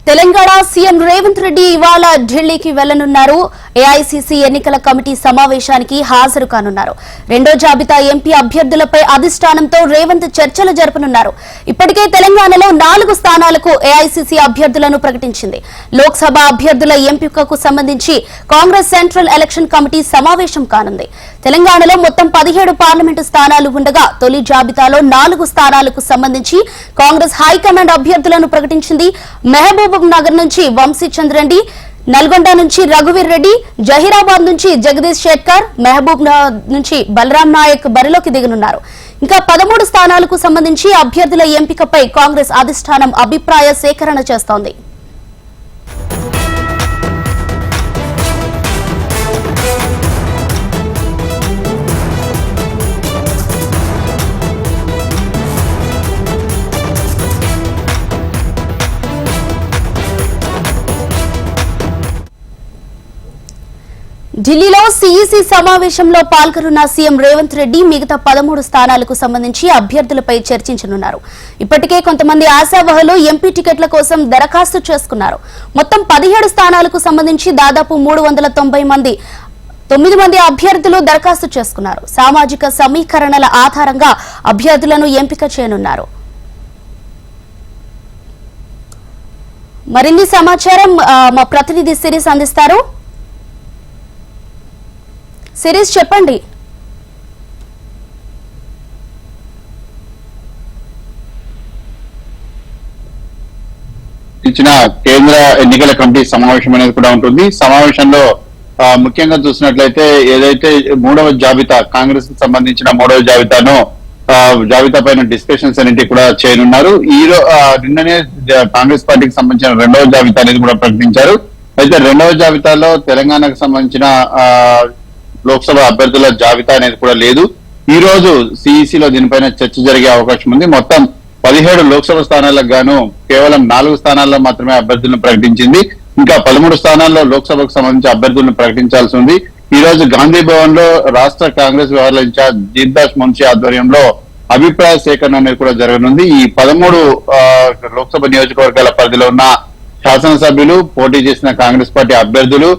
Telangana CM Revanth Reddy ఇవాళ ఢిల్లీకి వెళ్లనున్నారు. AICC ఎన్నికల కమిటీ సమావేశానికి హాజరు కానున్నారు. రెండో జాబితా ఎంపీ అభ్యర్థులపై అధిష్టానంతో రేవంత్ చర్చలు జరపనున్నారు. ఇప్పటికే తెలంగాణలో 4 స్థానాలకు ఏఐసీసీ అభ్యర్థులను ప్రకటించింది. లోక్సభ అభ్యర్థుల ఎంపికకు సంబంధించి కాంగ్రెస్ సెంట్రల్ ఎలక్షన్ కమిటీ సమావేశం కానుంది. తెలంగాణలో మొత్తం 17 పార్లమెంటు స్థానాలు ఉండగా తొలి జాబితాలో 4 స్థానాలకు సంబంధించి కాంగ్రెస్ హైకమాండ్ అభ్యర్థులను ప్రకటించింది. మహబూబ్ నగర్ నుంచి వంశీచంద్ర రెడ్డి, నల్గొండ నుంచి రఘువీర్ రెడ్డి, జహీరాబాద్ నుంచి జగదీష్ షెట్కర్, మహబూబ్ నుంచి బలరాం నాయక్ బరిలోకి దిగనున్నారు. ఇంకా 13 స్థానాలకు సంబంధించి అభ్యర్థుల ఎంపికపై కాంగ్రెస్ అధిష్టానం అభిప్రాయ సేకరణ చేస్తోంది. ఢిల్లీలో సీఈసీ సమావేశంలో పాల్గొన్న సీఎం రేవంత్ రెడ్డి మిగతా 13 స్థానాలకు సంబంధించి అభ్యర్థులపై చర్చించనున్నారు. ఇప్పటికే కొంతమంది ఆశావహులు ఎంపీ టికెట్ల కోసం దరఖాస్తు చేసుకున్నారు. మొత్తం 17 స్థానాలకు సంబంధించి దాదాపు 9 మంది అభ్యర్థులు దరఖాస్తు చేసుకున్నారు. సామాజిక సమీకరణల ఆధారంగా అభ్యర్థులను ఎంపిక చేయనున్నారు. మరిన్ని సమాచారం మా ప్రతినిధి సిరీస్ అందిస్తారు. సిరీస్ చెప్పండి. ఇచ్చిన కేంద్ర ఎన్నికల కమిటీ సమావేశం అనేది కూడా ఉంటుంది. సమావేశంలో ముఖ్యంగా చూసినట్లయితే ఏదైతే 3వ జాబితా కాంగ్రెస్ కి సంబంధించిన 3వ జాబితా పైన డిస్కషన్స్ అనేది కూడా చేయనున్నారు. నిన్ననే కాంగ్రెస్ పార్టీకి సంబంధించిన 2వ జాబితా అనేది కూడా ప్రకటించారు. అయితే 2వ జాబితాలో తెలంగాణకు సంబంధించిన లోక్సభ అభ్యర్థుల జాబితా అనేది కూడా లేదు. ఈ రోజు సిఈసిలో దీనిపైన చర్చ జరిగే అవకాశం ఉంది. మొత్తం 17 లోక్సభ స్థానాలకు గాను కేవలం 4 స్థానాల్లో మాత్రమే అభ్యర్థులను ప్రకటించింది. ఇంకా 13 స్థానాల్లో లోక్సభకు సంబంధించి అభ్యర్థులను ప్రకటించాల్సి ఉంది. ఈ రోజు గాంధీ భవన్ లో రాష్ట్ర కాంగ్రెస్ వ్యవహారాల ఇన్ఛార్జ్ జీర్దాస్ మున్షి ఆధ్వర్యంలో అభిప్రాయ సేకరణ అనేది కూడా జరగనుంది. ఈ 13 లోక్సభ నియోజకవర్గాల పరిధిలో ఉన్న శాసనసభ్యులు, పోటీ చేసిన కాంగ్రెస్ పార్టీ అభ్యర్థులు,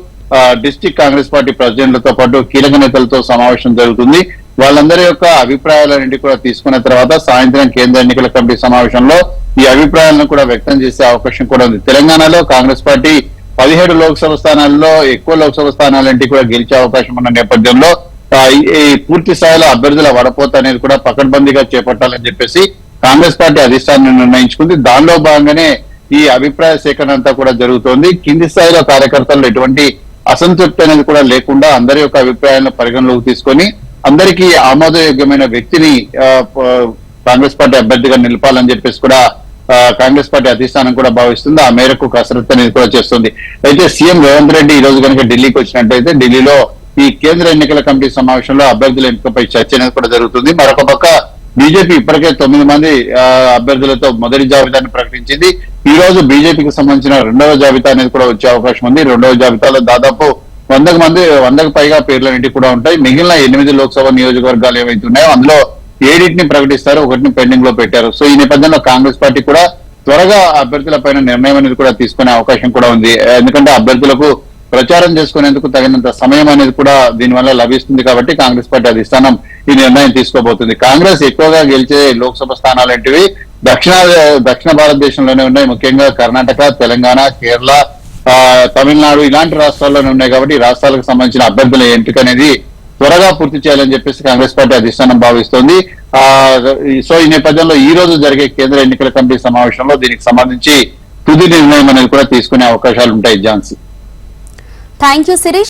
డిస్ట్రిక్ట్ కాంగ్రెస్ పార్టీ ప్రెసిడెంట్లతో పాటు కీలక నేతలతో సమావేశం జరుగుతుంది. వాళ్ళందరి యొక్క అభిప్రాయాలన్నింటి కూడా తీసుకున్న తర్వాత సాయంత్రం కేంద్ర ఎన్నికల కమిటీ సమావేశంలో ఈ అభిప్రాయాలను కూడా వ్యక్తం చేసే అవకాశం కూడా ఉంది. తెలంగాణలో కాంగ్రెస్ పార్టీ 17 లోక్సభ స్థానాల్లో ఎక్కువ లోక్సభ స్థానాలంటి కూడా గెలిచే అవకాశం ఉన్న నేపథ్యంలో ఈ పూర్తి స్థాయిలో అభ్యర్థుల వడపోత అనేది కూడా పకడ్బందీగా చేపట్టాలని చెప్పేసి కాంగ్రెస్ పార్టీ అధిష్టానం నిర్ణయించుకుంది. దానిలో భాగంగానే ఈ అభిప్రాయ సేకరణ అంతా కూడా జరుగుతోంది. కింది స్థాయిలో కార్యకర్తలు ఎటువంటి అసంతృప్తి అనేది కూడా లేకుండా అందరి యొక్క అభిప్రాయాలను పరిగణలోకి తీసుకొని అందరికీ ఆమోదయోగ్యమైన వ్యక్తిని కాంగ్రెస్ పార్టీ అభ్యర్థిగా నిలపాలని చెప్పేసి కూడా కాంగ్రెస్ పార్టీ అధిష్టానం కూడా భావిస్తుంది. ఆ మేరకు కసరత్తు అనేది కూడా చేస్తుంది. అయితే సీఎం రేవంత్ రెడ్డి ఈ రోజు కనుక ఢిల్లీకి వచ్చినట్టయితే ఢిల్లీలో ఈ కేంద్ర ఎన్నికల కమిటీ సమావేశంలో అభ్యర్థుల ఎంపికపై చర్చ అనేది కూడా జరుగుతుంది. మరొక పక్క బీజేపీ ఇప్పటికే 9 మంది అభ్యర్థులతో మొదటి జాబితాను ప్రకటించింది. ఈ రోజు బీజేపీకి సంబంధించిన 2వ జాబితా అనేది కూడా వచ్చే అవకాశం ఉంది. 2వ జాబితాలో దాదాపు 100కు పైగా పేర్లన్నింటి కూడా ఉంటాయి. మిగిలిన 8 లోక్సభ నియోజకవర్గాలు ఏవైతే ఉన్నాయో అందులో 7ని ప్రకటిస్తారు, 1ని పెండింగ్ లో పెట్టారు. సో ఈ నేపథ్యంలో కాంగ్రెస్ పార్టీ కూడా త్వరగా అభ్యర్థుల పైన నిర్ణయం అనేది కూడా తీసుకునే అవకాశం కూడా ఉంది. ఎందుకంటే అభ్యర్థులకు ప్రచారం చేసుకునేందుకు తగినంత సమయం అనేది కూడా దీనివల్ల లభిస్తుంది. కాబట్టి కాంగ్రెస్ పార్టీ అధిష్టానం ఈ నిర్ణయం తీసుకోబోతుంది. కాంగ్రెస్ ఎక్కువగా గెలిచే లోక్సభ స్థానాలు ఏంటివి దక్షిణ భారతదేశంలోనే ఉన్నాయి. ముఖ్యంగా కర్ణాటక, తెలంగాణ, కేరళ, తమిళనాడు ఇలాంటి రాష్ట్రాల్లోనే ఉన్నాయి. కాబట్టి ఈ రాష్ట్రాలకు సంబంధించిన అభ్యర్థుల ఎంపిక అనేది త్వరగా పూర్తి చేయాలని చెప్పేసి కాంగ్రెస్ పార్టీ అధిష్టానం భావిస్తోంది. సో ఈ నేపథ్యంలో ఈ రోజు జరిగే కేంద్ర ఎన్నికల కమిటీ సమావేశంలో దీనికి సంబంధించి తుది నిర్ణయం అనేది కూడా తీసుకునే అవకాశాలు ఉంటాయి. ఝాన్సీ. Thank you Sirish.